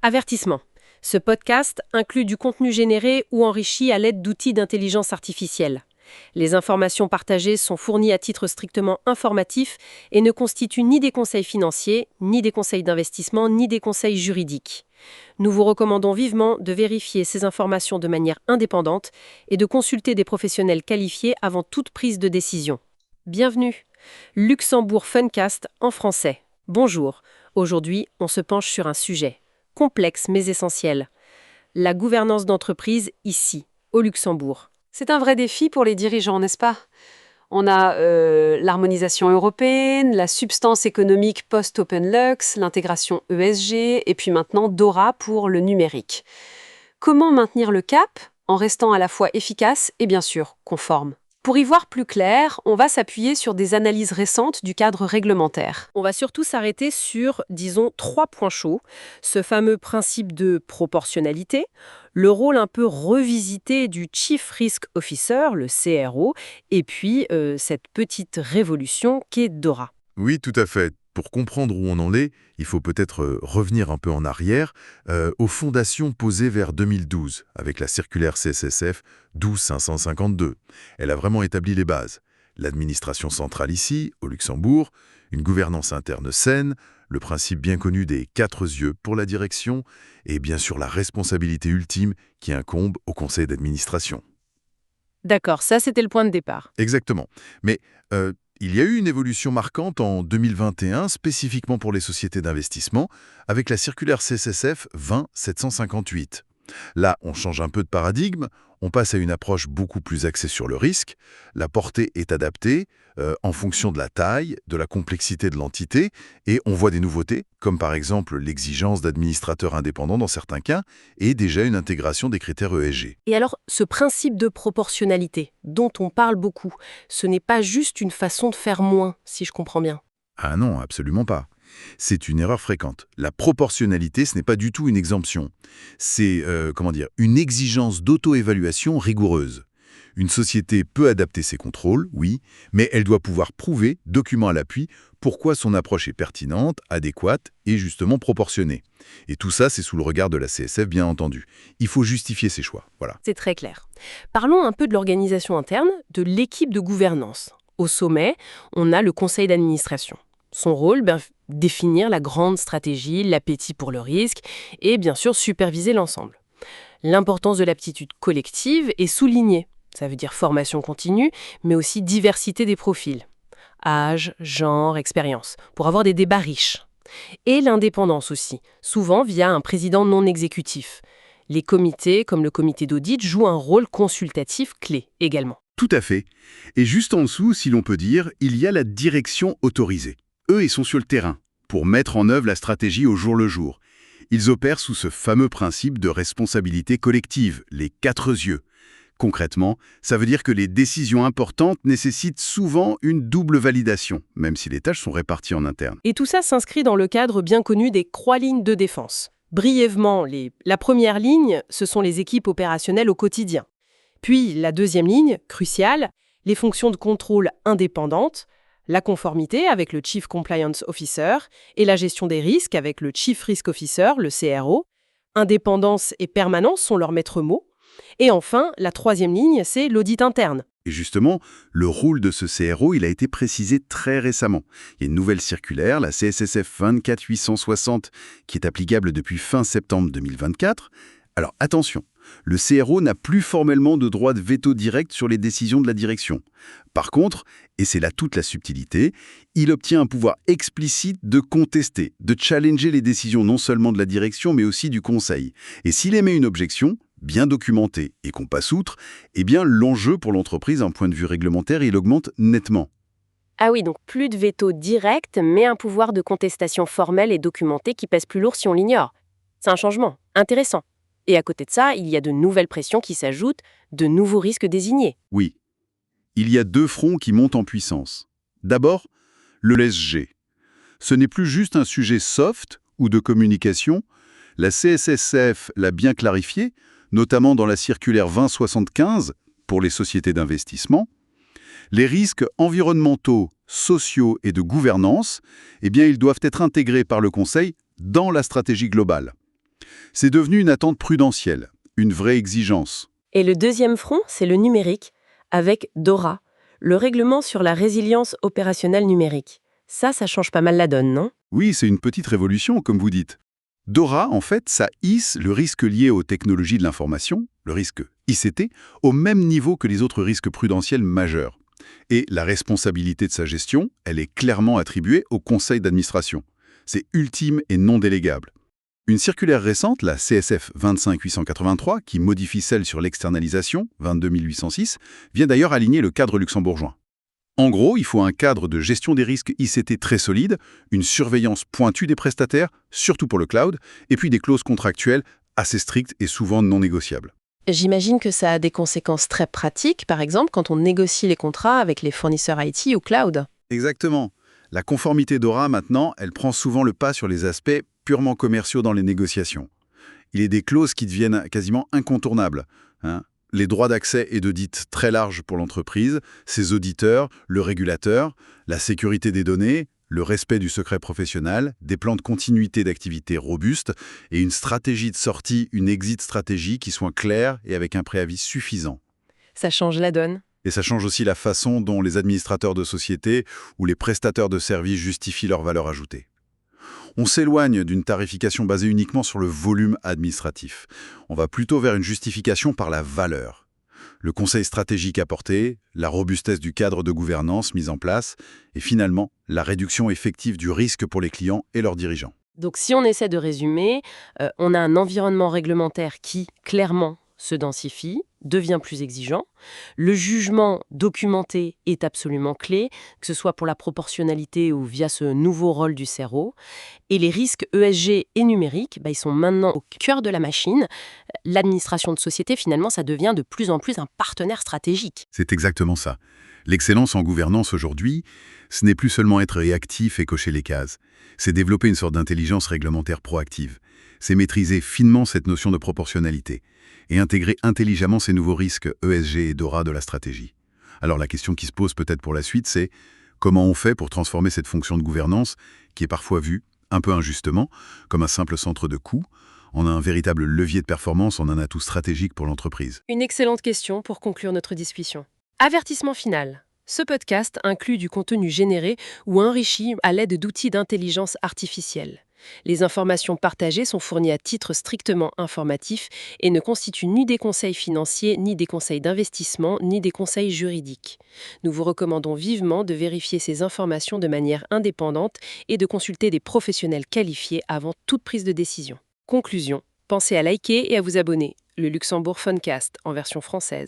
Avertissement. Ce podcast inclut du contenu généré ou enrichi à l'aide d'outils d'intelligence artificielle. Les informations partagées sont fournies à titre strictement informatif et ne constituent ni des conseils financiers, ni des conseils d'investissement, ni des conseils juridiques. Nous vous recommandons vivement de vérifier ces informations de manière indépendante et de consulter des professionnels qualifiés avant toute prise de décision. Bienvenue. Luxembourg Funcast en français. Bonjour. Aujourd'hui, on se penche sur un sujet complexe mais essentiel. La gouvernance d'entreprise ici, au Luxembourg. C'est un vrai défi pour les dirigeants, n'est-ce pas? On a l'harmonisation européenne, la substance économique post-Open Lux, l'intégration ESG et puis maintenant DORA pour le numérique. Comment maintenir le cap en restant à la fois efficace et bien sûr conforme? Pour y voir plus clair, on va s'appuyer sur des analyses récentes du cadre réglementaire. On va surtout s'arrêter sur, disons, 3 points chauds. Ce fameux principe de proportionnalité, le rôle un peu revisité du Chief Risk Officer, le CRO, et puis cette petite révolution qu'est DORA. Oui, tout à fait. Pour comprendre où on en est, il faut peut-être revenir un peu en arrière, aux fondations posées vers 2012, avec la circulaire CSSF 12552. Elle a vraiment établi les bases. L'administration centrale ici, au Luxembourg, une gouvernance interne saine, le principe bien connu des 4 yeux pour la direction, et bien sûr la responsabilité ultime qui incombe au conseil d'administration. D'accord, ça c'était le point de départ. Exactement. Mais il y a eu une évolution marquante en 2021, spécifiquement pour les sociétés d'investissement, avec la circulaire CSSF 20758. Là, on change un peu de paradigme, on passe à une approche beaucoup plus axée sur le risque. La portée est adaptée en fonction de la taille, de la complexité de l'entité, et on voit des nouveautés, comme par exemple l'exigence d'administrateurs indépendants dans certains cas, et déjà une intégration des critères ESG. Et alors, ce principe de proportionnalité, dont on parle beaucoup, ce n'est pas juste une façon de faire moins, si je comprends bien. Ah non, absolument pas. C'est une erreur fréquente. La proportionnalité, ce n'est pas du tout une exemption. C'est, une exigence d'auto-évaluation rigoureuse. Une société peut adapter ses contrôles, oui, mais elle doit pouvoir prouver, document à l'appui, pourquoi son approche est pertinente, adéquate et justement proportionnée. Et tout ça, c'est sous le regard de la CSF, bien entendu. Il faut justifier ses choix, voilà. C'est très clair. Parlons un peu de l'organisation interne, de l'équipe de gouvernance. Au sommet, on a le conseil d'administration. Son rôle, définir la grande stratégie, l'appétit pour le risque et bien sûr superviser l'ensemble. L'importance de l'aptitude collective est soulignée. Ça veut dire formation continue, mais aussi diversité des profils. Âge, genre, expérience, pour avoir des débats riches. Et l'indépendance aussi, souvent via un président non exécutif. Les comités, comme le comité d'audit, jouent un rôle consultatif clé également. Tout à fait. Et juste en dessous, si l'on peut dire, il y a la direction autorisée. Eux, ils sont sur le terrain, pour mettre en œuvre la stratégie au jour le jour. Ils opèrent sous ce fameux principe de responsabilité collective, les 4 yeux. Concrètement, ça veut dire que les décisions importantes nécessitent souvent une double validation, même si les tâches sont réparties en interne. Et tout ça s'inscrit dans le cadre bien connu des 3 lignes de défense. Brièvement, la première ligne, ce sont les équipes opérationnelles au quotidien. Puis la deuxième ligne, cruciale, les fonctions de contrôle indépendantes, la conformité avec le Chief Compliance Officer et la gestion des risques avec le Chief Risk Officer, le CRO. Indépendance et permanence sont leurs maîtres mots. Et enfin, la troisième ligne, c'est l'audit interne. Et justement, le rôle de ce CRO, il a été précisé très récemment. Il y a une nouvelle circulaire, la CSSF 24860, qui est applicable depuis fin septembre 2024. Alors attention, le CRO n'a plus formellement de droit de veto direct sur les décisions de la direction. Par contre, et c'est là toute la subtilité, il obtient un pouvoir explicite de contester, de challenger les décisions non seulement de la direction, mais aussi du conseil. Et s'il émet une objection, bien documentée et qu'on passe outre, eh bien l'enjeu pour l'entreprise d'un point de vue réglementaire, il augmente nettement. Ah oui, donc plus de veto direct, mais un pouvoir de contestation formel et documenté qui pèse plus lourd si on l'ignore. C'est un changement intéressant. Et à côté de ça, il y a de nouvelles pressions qui s'ajoutent, de nouveaux risques désignés. Oui. Il y a 2 fronts qui montent en puissance. D'abord, le ESG. Ce n'est plus juste un sujet soft ou de communication. La CSSF l'a bien clarifié, notamment dans la circulaire 2075 pour les sociétés d'investissement. Les risques environnementaux, sociaux et de gouvernance, eh bien, ils doivent être intégrés par le Conseil dans la stratégie globale. C'est devenu une attente prudentielle, une vraie exigence. Et le deuxième front, c'est le numérique, avec DORA, le règlement sur la résilience opérationnelle numérique. Ça change pas mal la donne, non? Oui, c'est une petite révolution, comme vous dites. DORA, en fait, ça hisse le risque lié aux technologies de l'information, le risque ICT, au même niveau que les autres risques prudentiels majeurs. Et la responsabilité de sa gestion, elle est clairement attribuée au conseil d'administration. C'est ultime et non délégable. Une circulaire récente, la CSF 25883, qui modifie celle sur l'externalisation, 22806, vient d'ailleurs aligner le cadre luxembourgeois. En gros, il faut un cadre de gestion des risques ICT très solide, une surveillance pointue des prestataires, surtout pour le cloud, et puis des clauses contractuelles assez strictes et souvent non négociables. J'imagine que ça a des conséquences très pratiques, par exemple quand on négocie les contrats avec les fournisseurs IT ou cloud. Exactement. La conformité DORA, maintenant, elle prend souvent le pas sur les aspects purement commerciaux dans les négociations. Il y a des clauses qui deviennent quasiment incontournables. Les droits d'accès et d'audit très larges pour l'entreprise, ses auditeurs, le régulateur, la sécurité des données, le respect du secret professionnel, des plans de continuité d'activité robustes et une stratégie de sortie, une exit stratégie qui soit claire et avec un préavis suffisant. Ça change la donne. Et ça change aussi la façon dont les administrateurs de société ou les prestateurs de services justifient leur valeur ajoutée. On s'éloigne d'une tarification basée uniquement sur le volume administratif. On va plutôt vers une justification par la valeur. Le conseil stratégique apporté, la robustesse du cadre de gouvernance mis en place, et finalement, la réduction effective du risque pour les clients et leurs dirigeants. Donc si on essaie de résumer, on a un environnement réglementaire qui, clairement, se densifie, devient plus exigeant. Le jugement documenté est absolument clé, que ce soit pour la proportionnalité ou via ce nouveau rôle du CRO. Et les risques ESG et numériques, ils sont maintenant au cœur de la machine. L'administration de société, finalement, ça devient de plus en plus un partenaire stratégique. C'est exactement ça. L'excellence en gouvernance aujourd'hui, ce n'est plus seulement être réactif et cocher les cases. C'est développer une sorte d'intelligence réglementaire proactive. C'est maîtriser finement cette notion de proportionnalité et intégrer intelligemment ces nouveaux risques ESG et DORA de la stratégie. Alors la question qui se pose peut-être pour la suite, c'est comment on fait pour transformer cette fonction de gouvernance, qui est parfois vue, un peu injustement, comme un simple centre de coût, en un véritable levier de performance, en un atout stratégique pour l'entreprise. Une excellente question pour conclure notre discussion. Avertissement final. Ce podcast inclut du contenu généré ou enrichi à l'aide d'outils d'intelligence artificielle. Les informations partagées sont fournies à titre strictement informatif et ne constituent ni des conseils financiers, ni des conseils d'investissement, ni des conseils juridiques. Nous vous recommandons vivement de vérifier ces informations de manière indépendante et de consulter des professionnels qualifiés avant toute prise de décision. Conclusion. Pensez à liker et à vous abonner. Le Luxembourg Funcast en version française.